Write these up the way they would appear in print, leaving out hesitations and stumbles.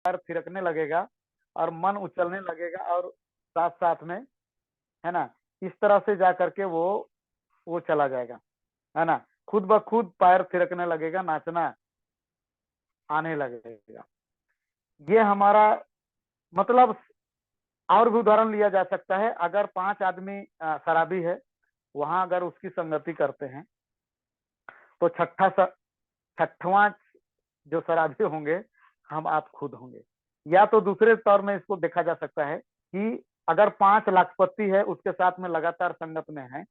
पैर थिरकने लगेगा और मन उछलने लगेगा, और साथ साथ में, है ना, इस तरह से जा करके वो चला जाएगा, है ना, खुद ब खुद पैर थिरकने लगेगा, नाचना आने लगेगा। ये हमारा मतलब, और भी उदाहरण लिया जा सकता है। अगर 5 आदमी शराबी है, वहां अगर उसकी संगति करते हैं, तो छठवां जो शराबी होंगे, हम आप खुद होंगे। या तो दूसरे तौर में इसको देखा जा सकता है कि अगर 5 लाखपति है, उसके साथ में लगातार संगत में है,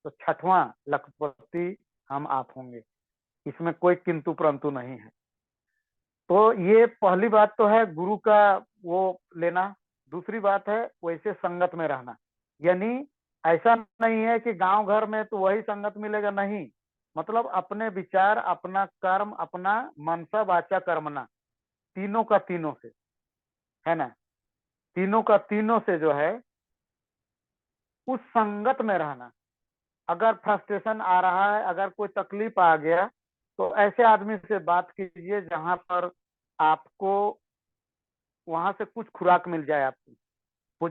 तो छठवां लाखपति हम आप होंगे। इसमें कोई किंतु परंतु नहीं है। तो ये पहली बात तो है गुरु का वो लेना। दूसरी बात है वैसे संगत में रहना। यानी ऐसा नहीं है कि गांव घर में तो वही संगत मिलेगा, नहीं। मतलब अपने विचार, अपना कर्म, अपना मनसा वाचा कर्मना, तीनों का तीनों से, है ना, तीनों का तीनों से जो है उस संगत में रहना। अगर फ्रस्ट्रेशन आ रहा है, अगर कोई तकलीफ आ गया, तो ऐसे आदमी से बात कीजिए जहां पर आपको वहां से कुछ खुराक मिल जाए, आपको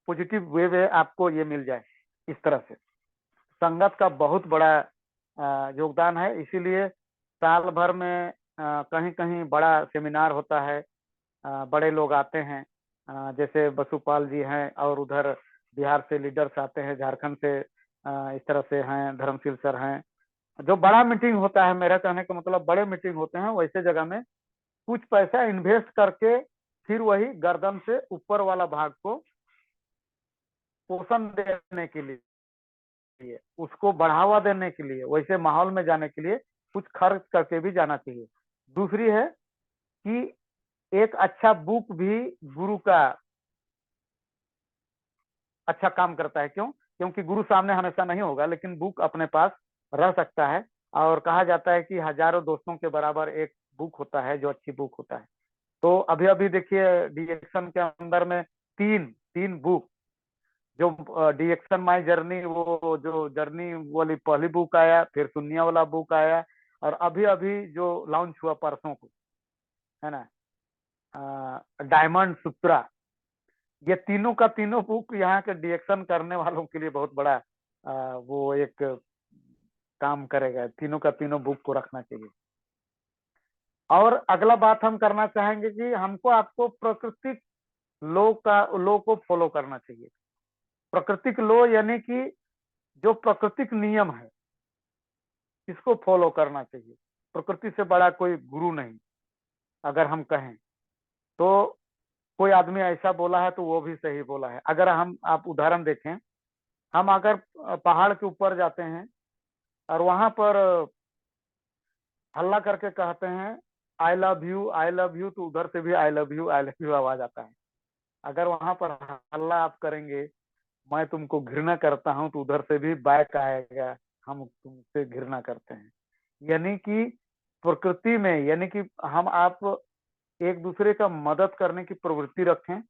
पॉजिटिव वे में आपको ये मिल जाए। इस तरह से संगत का बहुत बड़ा योगदान है। इसीलिए साल भर में कहीं कहीं बड़ा सेमिनार होता है, बड़े लोग आते हैं, जैसे बसुपाल जी हैं, और उधर बिहार से लीडर्स आते हैं, झारखंड से इस तरह से हैं, धर्मशील सर हैं। जो बड़ा मीटिंग होता है, मेरा कहने का मतलब बड़े मीटिंग होते हैं, वैसे जगह में कुछ पैसा इन्वेस्ट करके फिर वही गर्दन से ऊपर वाला भाग को पोषण देने के लिए, उसको बढ़ावा देने के लिए, वैसे माहौल में जाने के लिए कुछ खर्च करके भी जाना चाहिए। दूसरी है कि एक अच्छा बुक भी गुरु का अच्छा काम करता है। क्यों? क्योंकि गुरु सामने हमेशा नहीं होगा, लेकिन बुक अपने पास रह सकता है। और कहा जाता है कि हजारों दोस्तों के बराबर एक बुक होता है, जो अच्छी बुक होता है। तो अभी अभी देखिए डीएक्शन के अंदर में तीन तीन बुक, जो डीएक्शन माई जर्नी, वो जो जर्नी वाली पहली बुक आया, फिर शून्य वाला बुक आया, और अभी अभी जो लॉन्च हुआ परसों को, है ना, डायमंड सूत्रा। ये तीनों का तीनों बुक यहाँ के डीएक्शन करने वालों के लिए बहुत बड़ा वो एक काम करेगा। तीनों का तीनों बुक को रखना चाहिए। और अगला बात हम करना चाहेंगे कि हमको आपको प्राकृतिक लो को फॉलो करना चाहिए। प्राकृतिक लो यानी कि जो प्राकृतिक नियम है, इसको फॉलो करना चाहिए। प्रकृति से बड़ा कोई गुरु नहीं, अगर हम कहें तो। कोई आदमी ऐसा बोला है तो वो भी सही बोला है। अगर हम आप उदाहरण देखें, हम अगर पहाड़ के ऊपर जाते हैं और वहां पर हल्ला करके कहते हैं I love you, I love you, तो उधर से भी I love you, I love you आवाज आता है। अगर वहां पर हल्ला आप करेंगे मैं तुमको घृणा करता हूं, तो उधर से भी बैक आएगा हम तुमसे घृणा करते हैं। यानी कि प्रकृति में, यानी कि हम आप एक दूसरे का मदद करने की प्रवृत्ति रखें।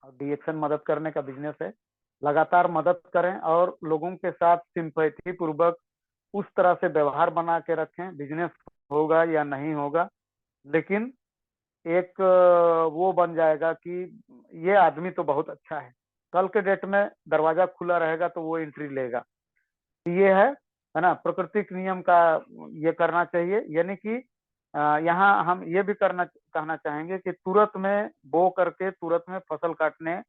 और डीएक्शन मदद करने का बिजनेस है। लगातार मदद करें और लोगों के साथ सिंपैथी पूर्वक उस तरह से व्यवहार बना के रखें। बिजनेस होगा या नहीं होगा, लेकिन एक वो बन जाएगा कि ये आदमी तो बहुत अच्छा है, कल के डेट में दरवाजा खुला रहेगा तो वो एंट्री लेगा। ये है ना, प्राकृतिक नियम का ये करना चाहिए। यानी कि यहाँ हम ये भी कहना चाहेंगे कि तुरंत में बो करके तुरंत में फसल काटने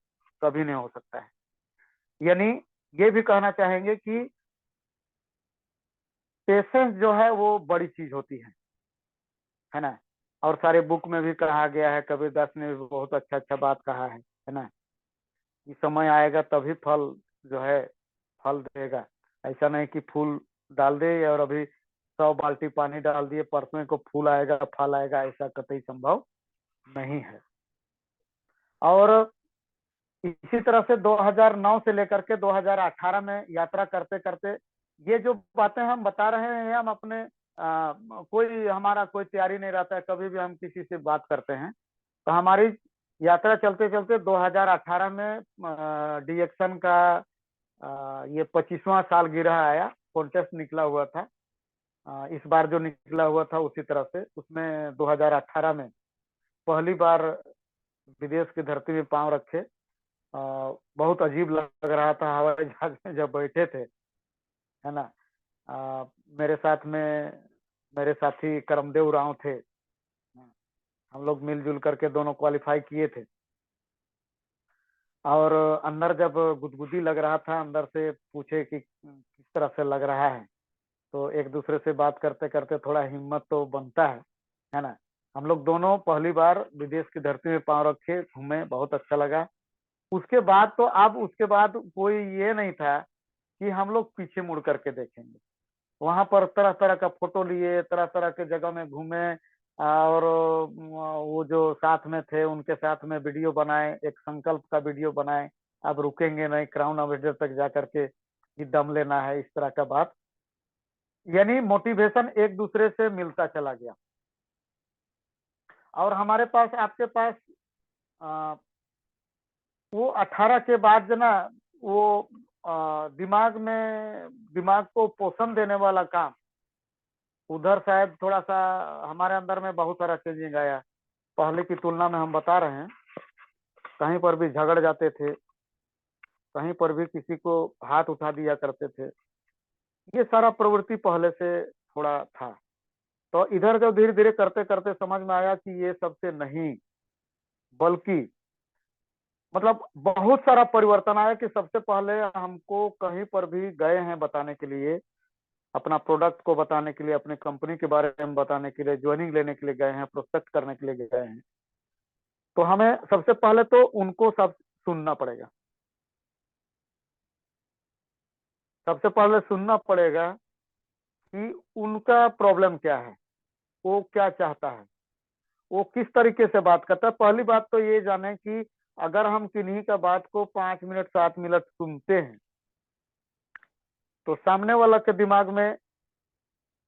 कभी नहीं हो सकता है। यानी ये भी कहना चाहेंगे कि पेशेंस जो है वो बड़ी चीज होती है ना। और सारे बुक में भी कहा गया है, कबीरदास ने भी बहुत अच्छा अच्छा बात कहा है ना, कि समय आएगा तभी फल जो है फल देगा। ऐसा नहीं कि फूल डाल दे और अभी 100 बाल्टी पानी डाल दिए, परसों को फूल आएगा फल आएगा, ऐसा कतई संभव नहीं है। और इसी तरह से 2009 से लेकर के 2018 में यात्रा करते करते ये जो बातें हम बता रहे हैं, हम अपने कोई हमारा कोई तैयारी नहीं रहता है। कभी भी हम किसी से बात करते हैं तो हमारी यात्रा चलते चलते 2018 में डीएक्शन का ये 25वां सालगिरह आया, कॉन्टेस्ट निकला हुआ था। इस बार जो निकला हुआ था उसी तरह से उसमें 2018 में पहली बार विदेश की धरती में पांव रखे। बहुत अजीब लग रहा था हवाई जहाज में जब बैठे थे, है ना। मेरे साथ में मेरे साथी करमदेव राव थे। हम लोग मिलजुल करके दोनों क्वालिफाई किए थे। और अंदर जब गुदगुदी लग रहा था, अंदर से पूछे कि किस तरह से लग रहा है, तो एक दूसरे से बात करते करते थोड़ा हिम्मत तो बनता है ना। हम लोग दोनों पहली बार विदेश की धरती में पांव रखे, घूमे, बहुत अच्छा लगा। उसके बाद तो अब उसके बाद कोई ये नहीं था कि हम लोग पीछे मुड़ करके देखेंगे। वहां पर तरह तरह का फोटो लिए, तरह तरह के जगह में घूमे, और वो जो साथ में थे उनके साथ में वीडियो बनाए, एक संकल्प का वीडियो बनाए, अब रुकेंगे नहीं, क्राउन अवेडर तक जा करके कि दम लेना है, इस तरह का बात। यानी मोटिवेशन एक दूसरे से मिलता चला गया। और हमारे पास, आपके पास आ, वो 18 के बाद जो ना, वो दिमाग को पोषण देने वाला काम, उधर शायद थोड़ा सा हमारे अंदर में बहुत सारा चेंजिंग आया। पहले की तुलना में हम बता रहे हैं, कहीं पर भी झगड़ जाते थे, कहीं पर भी किसी को हाथ उठा दिया करते थे। ये सारा प्रवृत्ति पहले से थोड़ा था। तो इधर जब धीरे धीरे करते करते समझ में आया कि ये सबसे नहीं, बल्कि मतलब बहुत सारा परिवर्तन आया। कि सबसे पहले हमको कहीं पर भी गए हैं बताने के लिए, अपना प्रोडक्ट को बताने के लिए, अपनी कंपनी के बारे में बताने के लिए, ज्वाइनिंग लेने के लिए गए हैं, प्रोस्पेक्ट करने के लिए गए हैं, तो हमें सबसे पहले तो उनको सब सुनना पड़ेगा। सबसे पहले सुनना पड़ेगा कि उनका प्रॉब्लम क्या है, वो क्या चाहता है, वो किस तरीके से बात करता है। पहली बात तो ये जाने कि अगर हम किन्हीं का बात को 5 मिनट 7 मिनट सुनते हैं, तो सामने वाला के दिमाग में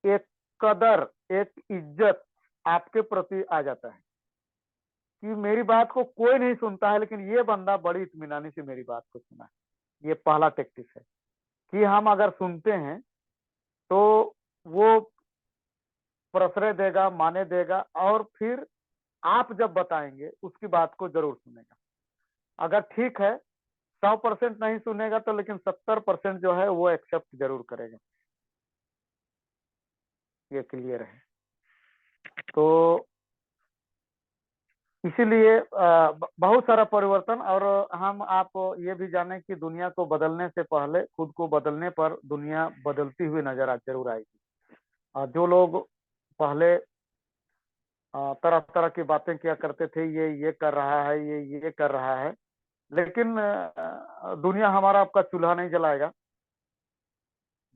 एक कदर, एक इज्जत आपके प्रति आ जाता है कि मेरी बात को कोई नहीं सुनता है, लेकिन ये बंदा बड़ी इत्मीनानी से मेरी बात को सुना है। ये पहला टेक्टिक है कि हम अगर सुनते हैं तो वो प्रश्रय देगा, माने देगा, और फिर आप जब बताएंगे उसकी बात को जरूर सुनेगा। अगर ठीक है 100% नहीं सुनेगा तो लेकिन 70% जो है वो एक्सेप्ट जरूर करेगा। ये क्लियर है। तो इसीलिए बहुत सारा परिवर्तन। और हम आप ये भी जाने कि दुनिया को बदलने से पहले खुद को बदलने पर दुनिया बदलती हुई नजर आ जरूर आएगी। जो लोग पहले तरह तरह की बातें किया करते थे, ये कर रहा है, ये कर रहा है, लेकिन दुनिया हमारा आपका चूल्हा नहीं जलाएगा,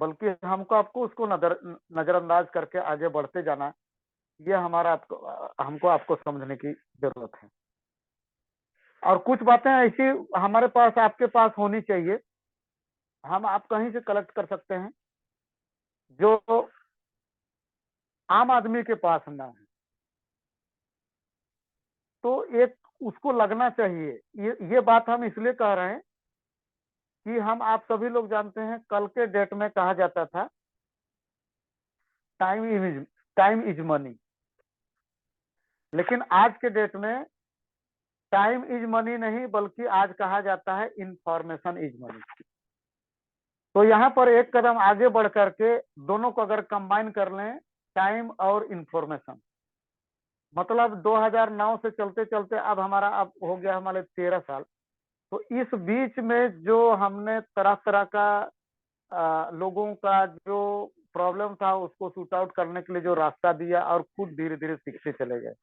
बल्कि हमको आपको उसको नजरअंदाज करके आगे बढ़ते जाना। ये हमारा आपको हमको आपको समझने की जरूरत है। और कुछ बातें ऐसी हमारे पास, आपके पास होनी चाहिए, हम आप कहीं से कलेक्ट कर सकते हैं, जो आम आदमी के पास ना है। तो एक उसको लगना चाहिए। ये बात हम इसलिए कह रहे हैं कि हम आप सभी लोग जानते हैं, कल के डेट में कहा जाता था टाइम इज मनी, लेकिन आज के डेट में टाइम इज मनी नहीं, बल्कि आज कहा जाता है इंफॉर्मेशन इज मनी। तो यहाँ पर एक कदम आगे बढ़ करके दोनों को अगर कंबाइन कर लें, टाइम और इंफॉर्मेशन, मतलब 2009 से चलते चलते अब हमारा अब हो गया हमारे 13 साल। तो इस बीच में जो हमने तरह तरह का लोगों का जो प्रॉब्लम था उसको शूट आउट करने के लिए जो रास्ता दिया, और खुद धीरे धीरे सीखते चले गए।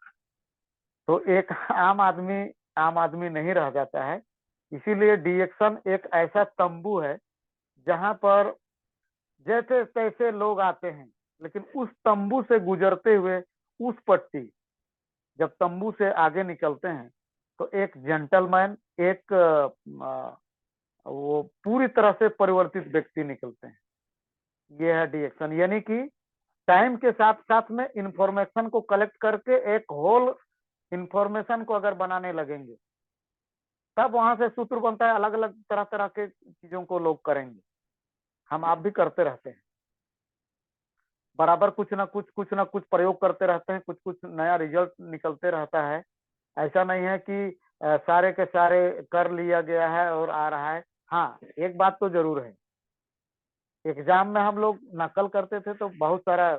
तो एक आम आदमी नहीं रह जाता है। इसीलिए डीएक्शन एक ऐसा तंबू है जहां पर जैसे तैसे लोग आते हैं, लेकिन उस तंबू से गुजरते हुए उस पट्टी जब तंबू से आगे निकलते हैं, तो एक जेंटलमैन, एक वो पूरी तरह से परिवर्तित व्यक्ति निकलते हैं। ये है डीएक्शन। यानी कि टाइम के साथ साथ में इंफॉर्मेशन को कलेक्ट करके एक होल इंफॉर्मेशन को अगर बनाने लगेंगे, तब वहां से सूत्र बनता है। अलग अलग तरह तरह के चीजों को लोग करेंगे, हम आप भी करते रहते हैं, बराबर कुछ ना कुछ प्रयोग करते रहते हैं, कुछ कुछ नया रिजल्ट निकलते रहता है। ऐसा नहीं है कि सारे के सारे कर लिया गया है और आ रहा है। हाँ, एक बात तो जरूर है, एग्जाम में हम लोग नकल करते थे तो बहुत सारा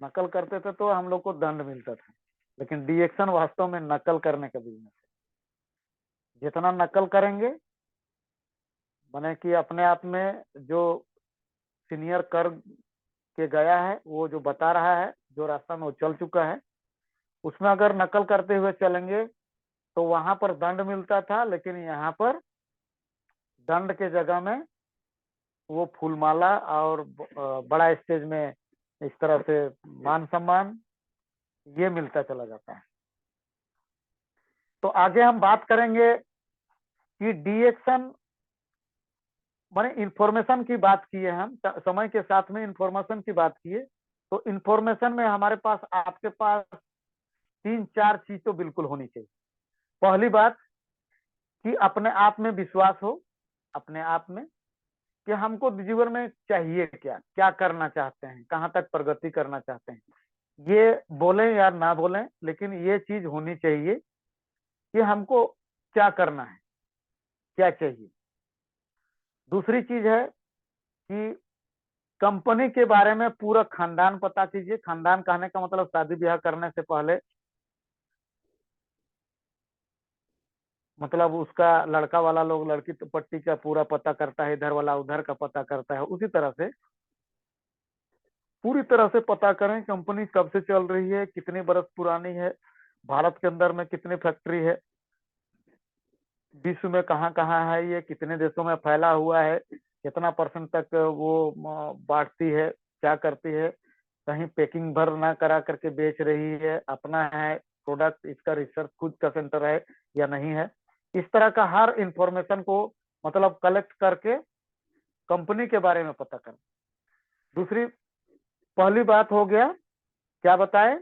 नकल करते थे तो हम लोग को दंड मिलता था, लेकिन डिएक्शन वास्तव में नकल करने का बिजनेस है। जितना नकल करेंगे, माने कि अपने आप में जो सीनियर कर के गया है, वो जो बता रहा है, जो रास्ता में वो चल चुका है, उसमें अगर नकल करते हुए चलेंगे तो वहां पर दंड मिलता था, लेकिन यहाँ पर दंड के जगह में वो फूलमाला और बड़ा स्टेज में इस तरह से मान सम्मान ये मिलता चला जाता है। तो आगे हम बात करेंगे कि डिएक्शन माने इंफॉर्मेशन की बात की है, हम समय के साथ में इंफॉर्मेशन की बात की है। तो इंफॉर्मेशन में हमारे पास, आपके पास 3-4 चीज तो बिल्कुल होनी चाहिए। पहली बात कि अपने आप में विश्वास हो, अपने आप में कि हमको जीवन में चाहिए क्या, क्या करना चाहते हैं, कहाँ तक प्रगति करना चाहते हैं। ये बोलें या ना बोलें, लेकिन ये चीज होनी चाहिए कि हमको क्या करना है, क्या चाहिए। दूसरी चीज है कि कंपनी के बारे में पूरा खानदान पता कीजिए। खानदान कहने का मतलब शादी ब्याह करने से पहले, मतलब उसका लड़का वाला लोग लड़की पट्टी का पूरा पता करता है, इधर वाला उधर का पता करता है, उसी तरह से पूरी तरह से पता करें कंपनी कब से चल रही है, कितने बरस पुरानी है, भारत के अंदर में कितनी फैक्ट्री है, विश्व में कहाँ कहाँ है, ये कितने देशों में फैला हुआ है, कितना परसेंट तक वो बांटती है, क्या करती है, कहीं पैकिंग भर ना करा करके बेच रही है, अपना है प्रोडक्ट, इसका रिसर्च खुद का सेंटर है या नहीं है। इस तरह का हर इंफॉर्मेशन को मतलब कलेक्ट करके कंपनी के बारे में पता करें। दूसरी, पहली बात हो गया क्या बताए,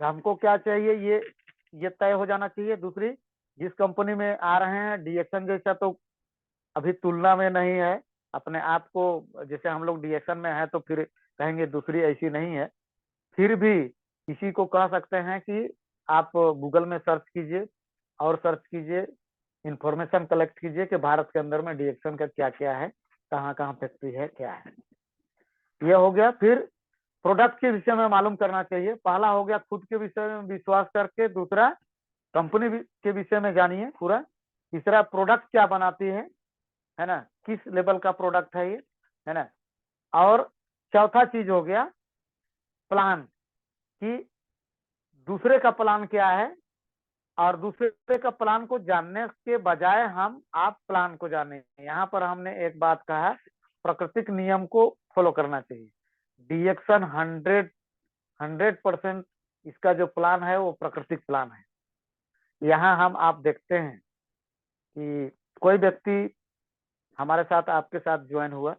हमको क्या चाहिए, ये तय हो जाना चाहिए। दूसरी, जिस कंपनी में आ रहे हैं, डीएक्शन जैसा तो अभी तुलना में नहीं है। अपने आप को जैसे हम लोग डीएक्शन में है तो फिर कहेंगे दूसरी ऐसी नहीं है, फिर भी किसी को कह सकते हैं कि आप गूगल में सर्च कीजिए और सर्च कीजिए, इंफॉर्मेशन कलेक्ट कीजिए कि भारत के अंदर में डीएक्शन का क्या क्या है, कहाँ कहाँ फैक्ट्री है, क्या है। ये हो गया। फिर प्रोडक्ट के विषय में मालूम करना चाहिए। पहला हो गया खुद के विषय में विश्वास करके, दूसरा कंपनी के विषय में जानिए पूरा, तीसरा प्रोडक्ट क्या बनाती है ना, किस लेवल का प्रोडक्ट है ये, है ना। और चौथा चीज हो गया प्लान, कि दूसरे का प्लान क्या है, और दूसरे का प्लान को जानने के बजाय हम आप प्लान को जाने। यहाँ पर हमने एक बात कहा, प्राकृतिक नियम को फॉलो करना चाहिए। डीएक्शन 100% इसका जो प्लान है वो प्राकृतिक प्लान है। यहाँ हम आप देखते हैं कि कोई व्यक्ति हमारे साथ आपके साथ ज्वाइन हुआ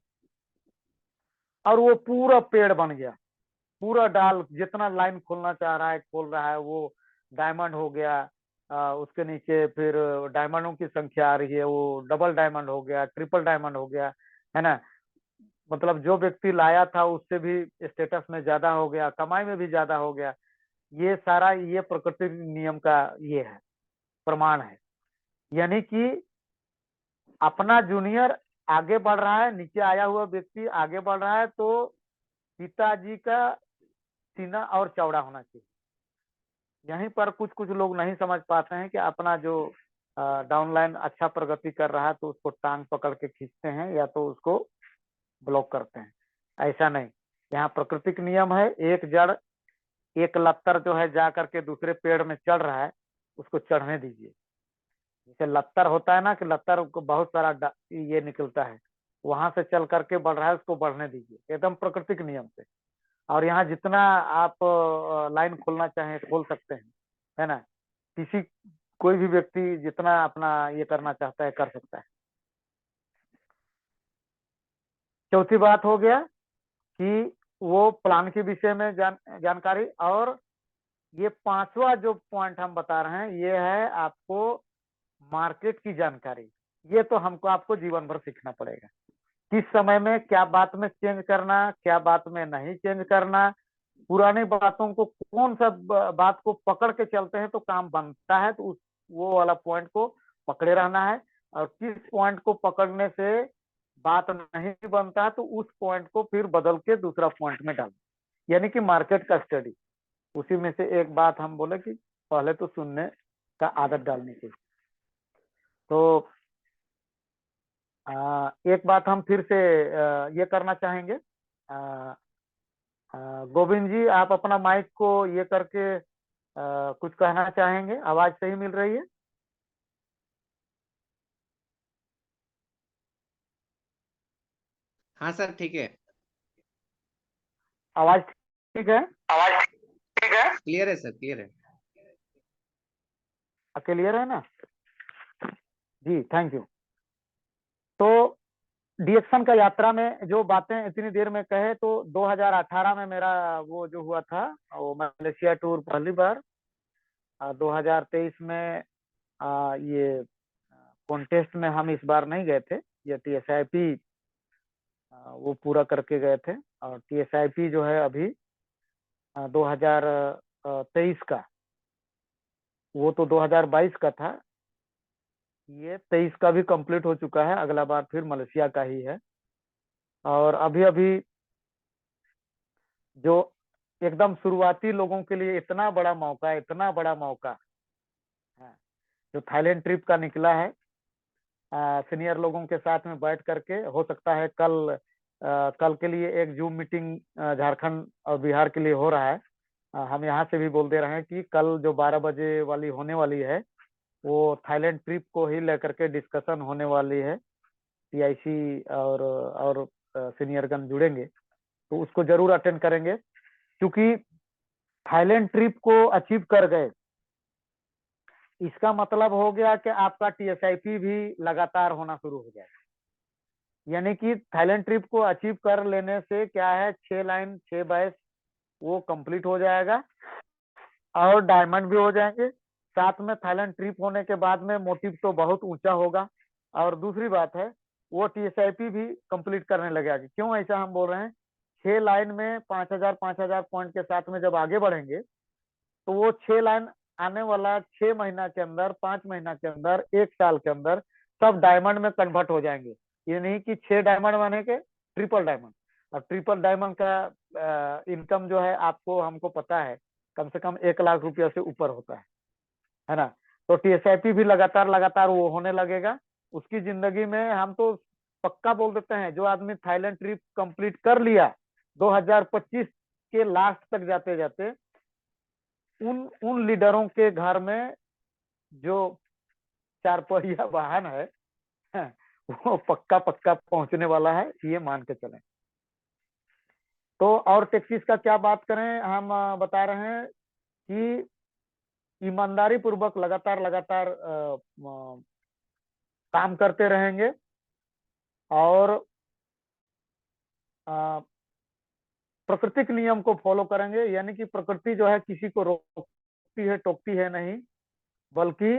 और वो पूरा पेड़ बन गया, पूरा डाल, जितना लाइन खोलना चाह रहा है खोल रहा है, वो डायमंड हो गया। उसके नीचे फिर डायमंडों की संख्या आ रही है, वो डबल डायमंड हो गया, ट्रिपल डायमंड हो गया, है ना। मतलब जो व्यक्ति लाया था उससे भी स्टेटस में ज्यादा हो गया, कमाई में भी ज्यादा हो गया। ये सारा ये प्रकृति नियम का ये है, प्रमाण है। यानी कि अपना जूनियर आगे बढ़ रहा है, नीचे आया हुआ व्यक्ति आगे बढ़ रहा है, तो पिताजी का सीना और चौड़ा होना चाहिए। यहीं पर कुछ कुछ लोग नहीं समझ पाते हैं कि अपना जो डाउनलाइन अच्छा प्रगति कर रहा है तो उसको टांग पकड़ के खींचते हैं या तो उसको ब्लॉक करते हैं। ऐसा नहीं, यहाँ प्राकृतिक नियम है, एक जड़ एक लत्तर जो है जा करके दूसरे पेड़ में चढ़ रहा है, उसको चढ़ने दीजिए। जैसे लत्तर होता है ना, कि लत्तर को बहुत सारा ये निकलता है, वहां से चल करके बढ़ रहा है, उसको बढ़ने दीजिए एकदम प्राकृतिक नियम से। और यहाँ जितना आप लाइन खोलना चाहें खोल सकते हैं, है ना। किसी कोई भी व्यक्ति जितना अपना ये करना चाहता है कर सकता है। चौथी बात हो गया कि वो प्लान के विषय में जानकारी। और ये पांचवा जो पॉइंट हम बता रहे हैं ये है आपको मार्केट की जानकारी। ये तो हमको आपको जीवन भर सीखना पड़ेगा, किस समय में क्या बात में चेंज करना, क्या बात में नहीं चेंज करना, पुरानी बातों को, कौन सा बात को पकड़ के चलते हैं तो काम बनता है, तो उस वो वाला पॉइंट को पकड़े रहना है। और किस पॉइंट को पकड़ने से बात नहीं बनता है तो उस पॉइंट को फिर बदल के दूसरा पॉइंट में डाल, यानी कि मार्केट का स्टडी। उसी में से एक बात हम बोले कि पहले तो सुनने का आदत डालनी चाहिए। तो एक बात हम फिर से ये करना चाहेंगे। आ, गोविंद जी, आप अपना माइक को ये करके कुछ कहना चाहेंगे? आवाज सही मिल रही है? हाँ सर, ठीक है। आवाज ठीक है? आवाज ठीक है? क्लियर है सर, क्लियर है। क्लियर है ना? जी, थैंक यू। तो डीएक्शन का यात्रा में जो बातें इतनी देर में कहे, तो 2018 में मेरा वो जो हुआ था, वो मलेशिया टूर पहली बार। 2023 में ये कॉन्टेस्ट में हम इस बार नहीं गए थे, ये टीएसआईपी वो पूरा करके गए थे। और टीएसआईपी जो है अभी 2023 का, वो तो 2022 का था, ये 23 का भी कंप्लीट हो चुका है। अगला बार फिर मलेशिया का ही है। और अभी अभी जो एकदम शुरुआती लोगों के लिए इतना बड़ा मौका, इतना बड़ा मौका है, जो थाईलैंड ट्रिप का निकला है, सीनियर लोगों के साथ में बैठ करके, हो सकता है कल के लिए एक जूम मीटिंग झारखंड और बिहार के लिए हो रहा है। हम यहाँ से भी बोल दे रहे हैं कि कल जो 12 बजे वाली होने वाली है, वो थाईलैंड ट्रिप को ही लेकर के डिस्कशन होने वाली है। टीआईसी और सीनियरगण जुड़ेंगे, तो उसको जरूर अटेंड करेंगे। क्योंकि थाईलैंड ट्रिप को अचीव कर गए, इसका मतलब हो गया कि आपका टीएसआईपी भी लगातार होना शुरू हो जाएगा। यानी कि थाईलैंड ट्रिप को अचीव कर लेने से क्या है, 6 लाइन 6 बैच वो कंप्लीट हो जाएगा और डायमंड भी हो जाएंगे। साथ में थाईलैंड ट्रिप होने के बाद में मोटिव तो बहुत ऊंचा होगा। और दूसरी बात है, वो टीएसआईपी भी कंप्लीट करने लगेगा। क्यों ऐसा हम बोल रहे हैं? 6 लाइन में 5,000 पॉइंट के साथ में जब आगे बढ़ेंगे, तो वो 6 लाइन आने वाला 6 महीना के अंदर, 5 महीना के अंदर, 1 साल के अंदर सब डायमंड में कन्वर्ट हो जाएंगे। ये नहीं कि 6 डायमंड बने के ट्रिपल डायमंड। और ट्रिपल डायमंड का इनकम जो है, आपको हमको पता है, कम से कम 1 लाख रुपया से ऊपर होता है ना? तो टीएसआईपी भी लगातार लगातार वो होने लगेगा। उसकी जिंदगी में हम तो पक्का बोल देते हैं, जो आदमी थाईलैंड ट्रिप कंप्लीट कर लिया 2025 के लास्ट तक जाते जाते, उन उन लीडरों के घर में जो 4 पहिया वाहन है, वो पक्का पक्का पहुंचने वाला है, ये मान के चलें। तो और टैक्सीज का क्या बात करें, हम बता रहे हैं कि ईमानदारी पूर्वक लगातार लगातार काम करते रहेंगे। और प्राकृतिक नियम को फॉलो करेंगे। यानी कि प्रकृति जो है किसी को रोकती है टोकती है नहीं, बल्कि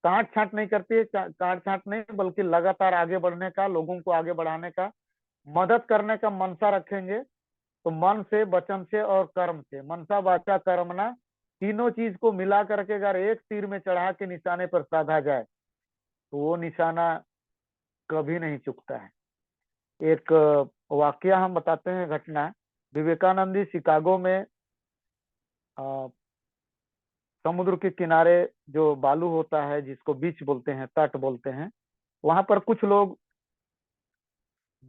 काट छांट नहीं करती है। काट छांट नहीं, बल्कि लगातार आगे बढ़ने का, लोगों को आगे बढ़ाने का, मदद करने का मनसा रखेंगे। तो मन से, वचन से और कर्म से, मनसा वाचा कर्मणा, तीनों चीज को मिला करके अगर एक तीर में चढ़ा के निशाने पर साधा जाए, तो वो निशाना कभी नहीं चुकता है। एक वाकया हम बताते हैं, घटना। विवेकानंद जी शिकागो में समुद्र के किनारे जो बालू होता है, जिसको बीच बोलते हैं, तट बोलते हैं, वहां पर कुछ लोग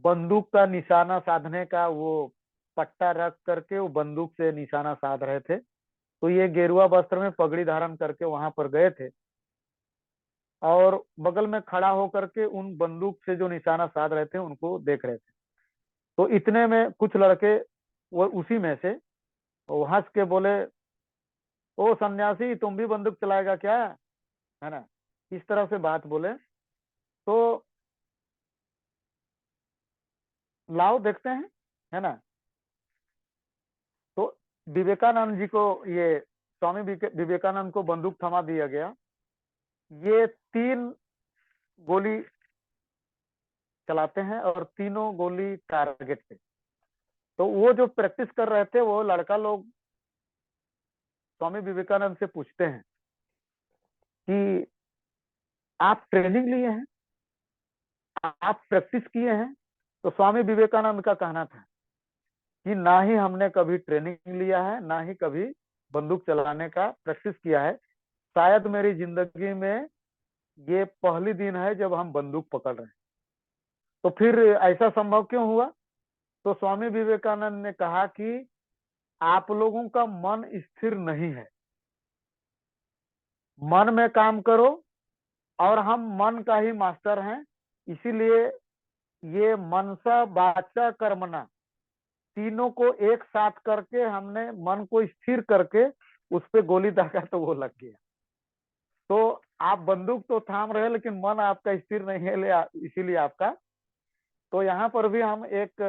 बंदूक का निशाना साधने का वो पट्टा रख करके वो बंदूक से निशाना साध रहे थे। तो ये गेरुआ वस्त्र में पगड़ी धारण करके वहां पर गए थे और बगल में खड़ा होकर के उन बंदूक से जो निशाना साध रहे थे उनको देख रहे थे। तो इतने में कुछ लड़के, वो उसी में से, वो हंस के बोले, ओ सन्यासी, तुम भी बंदूक चलाएगा क्या? है ना? इस तरह से बात बोले। तो लाओ देखते हैं, है ना? तो विवेकानंद जी को, ये स्वामी विवेकानंद को बंदूक थमा दिया गया। ये 3 गोली चलाते हैं और तीनों गोली टारगेट पे। तो वो जो प्रैक्टिस कर रहे थे, वो लड़का लोग स्वामी विवेकानंद से पूछते हैं कि आप ट्रेनिंग लिए हैं, आप प्रैक्टिस किए हैं? तो स्वामी विवेकानंद का कहना था कि ना ही हमने कभी ट्रेनिंग लिया है, ना ही कभी बंदूक चलाने का प्रैक्टिस किया है। शायद मेरी जिंदगी में ये पहली दिन है जब हम बंदूक पकड़ रहे हैं। तो फिर ऐसा संभव क्यों हुआ? तो स्वामी विवेकानंद ने कहा कि आप लोगों का मन स्थिर नहीं है, मन में काम करो, और हम मन का ही मास्टर हैं। इसीलिए ये मनसा वाचा कर्मणा तीनों को एक साथ करके हमने मन को स्थिर करके उस पे गोली दागा तो वो लग गया। तो आप बंदूक तो थाम रहे लेकिन मन आपका स्थिर नहीं है, इसीलिए आपका। तो यहाँ पर भी हम एक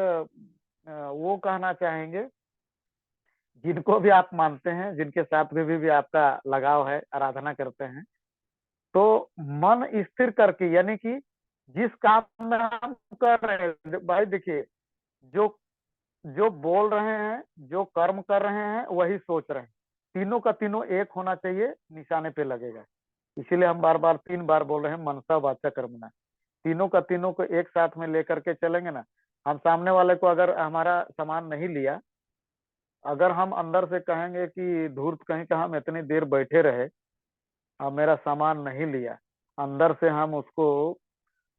वो कहना चाहेंगे, जिनको भी आप मानते हैं, जिनके साथ भी आपका लगाव है, आराधना करते हैं, तो मन स्थिर करके, यानी कि जिस काम में हम कर रहे हैं, भाई देखिए, जो जो बोल रहे हैं, जो कर्म कर रहे हैं, वही सोच रहे हैं, तीनों का तीनों एक होना चाहिए, निशाने पे लगेगा। इसीलिए हम बार बार 3 बार बोल रहे हैं मनसा वाचा कर्मणा। तीनों का तीनों को एक साथ में लेकर के चलेंगे ना। हम सामने वाले को अगर हमारा सामान नहीं लिया, अगर हम अंदर से कहेंगे कि धूर्त कहीं का हम इतनी देर बैठे रहे और मेरा सामान नहीं लिया, अंदर से हम उसको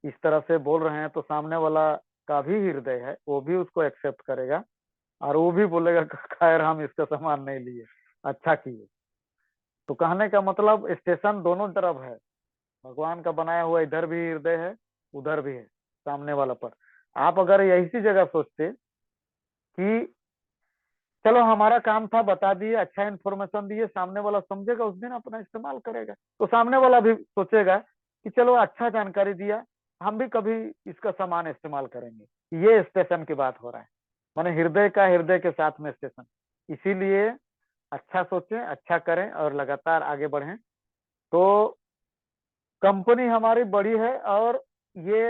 इस तरह से बोल रहे हैं, तो सामने वाला का भी हृदय है, वो भी उसको एक्सेप्ट करेगा और वो भी बोलेगा खैर हम इसका सामान नहीं लिए, अच्छा किए। तो कहने का मतलब स्टेशन दोनों तरफ है, भगवान का बनाया हुआ इधर भी हृदय है, उधर भी है, सामने वाला पर। आप अगर यही सी जगह सोचते कि चलो हमारा काम था, बता दिए, अच्छा इन्फॉर्मेशन दिए, सामने वाला समझेगा, उस दिन अपना इस्तेमाल करेगा, तो सामने वाला भी सोचेगा कि चलो अच्छा जानकारी दिया, हम भी कभी इसका सामान इस्तेमाल करेंगे। ये स्टेशन की बात हो रहा है, माने हृदय का हृदय के साथ में स्टेशन। इसीलिए अच्छा सोचें, अच्छा करें और लगातार आगे बढ़ें, तो कंपनी हमारी बड़ी है। और ये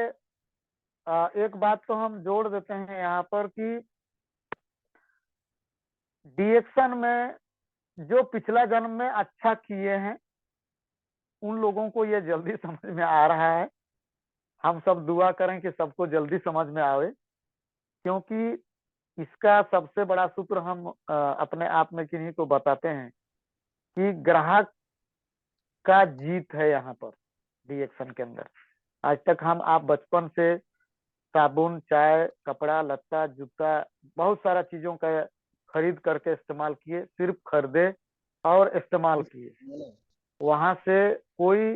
एक बात तो हम जोड़ देते हैं यहाँ पर कि डिएक्शन में जो पिछला जन्म में अच्छा किए हैं, उन लोगों को ये जल्दी समझ में आ रहा है। हम सब दुआ करें कि सबको जल्दी समझ में आवे, क्योंकि इसका सबसे बड़ा सूत्र हम अपने आप में किन्हीं को बताते हैं कि ग्राहक का जीत है यहाँ पर रिएक्शन के अंदर। आज तक हम आप बचपन से साबुन, चाय, कपड़ा लत्ता, जूता, बहुत सारा चीजों का खरीद करके इस्तेमाल किए, सिर्फ खरीदे और इस्तेमाल किए, वहां से कोई